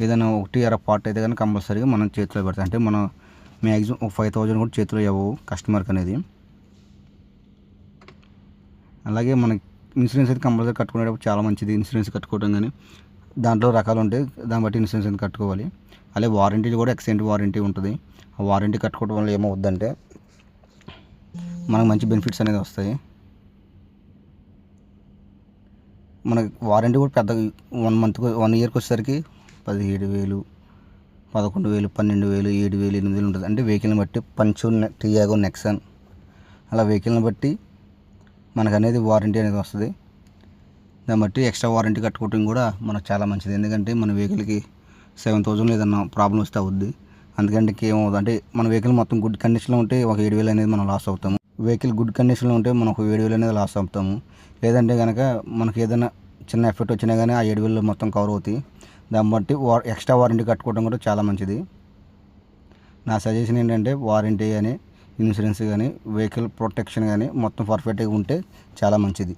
ఏదైనా ఒకటి అర పార్ట్ అయితే కానీ కంపల్సరీగా మనం చేతిలో పెడతాం. అంటే మనం మ్యాక్సిమం ఒక 5,000 కూడా చేతిలో ఇవ్వవు కస్టమర్కి అనేది. అలాగే మనకి ఇన్సూరెన్స్ అయితే కంపల్సరీ కట్టుకునేటప్పుడు చాలా మంచిది. ఇన్సూరెన్స్ కట్టుకోవడం కానీ దాంట్లో రకాలు ఉంటాయి, దాన్ని బట్టి ఇన్సూరెన్స్ అయితే కట్టుకోవాలి. అలాగే వారంటీలు కూడా ఎక్స్టెండ్ వారంటీ ఉంటుంది. ఆ వారంటీ కట్టుకోవడం వల్ల ఏమవుద్దంటే మనకు మంచి బెనిఫిట్స్ అనేది వస్తాయి. మనకి వారంటీ కూడా పెద్దగా 1 ఇయర్కి వచ్చేసరికి 17,000, 11,000, 12,000, 7,000, 8,000 ఉంటుంది. అంటే వెహికల్ని బట్టి పంచు, టియాగో, నెక్సన్ అలా వెహికల్ని బట్టి మనకు అనేది వారంటీ అనేది వస్తుంది. దాన్ని బట్టి ఎక్స్ట్రా వారంటీ కట్టుకోవడం కూడా మనకు చాలా మంచిది. ఎందుకంటే మన వెహికల్కి 7,000 ఏదన్నా ప్రాబ్లం వస్తే అవుద్ది. అందుకంటే ఏమవుతుంది అంటే మన వెహికల్ మొత్తం గుడ్ కండిషన్లో ఉంటే ఒక 7,000 అనేది మనం లాస్ అవుతాము. వెహికల్ గుడ్ కండిషన్లో ఉంటే మనం ఒక 7,000 అనేది లాస్ అవుతాము. లేదంటే కనుక మనకి ఏదైనా చిన్న ఎఫెక్ట్ వచ్చినా కానీ ఆ 7,000 మొత్తం కవర్ అవుతాయి. దాన్ని బట్టి ఎక్స్ట్రా వారంటీ కట్టుకోవడం కూడా చాలా మంచిది. నా సజెషన్ ఏంటంటే వారంటీ కానీ ఇన్సూరెన్స్ కానీ వెహికల్ ప్రొటెక్షన్ కానీ మొత్తం పర్ఫెక్ట్గా ఉంటే చాలా మంచిది.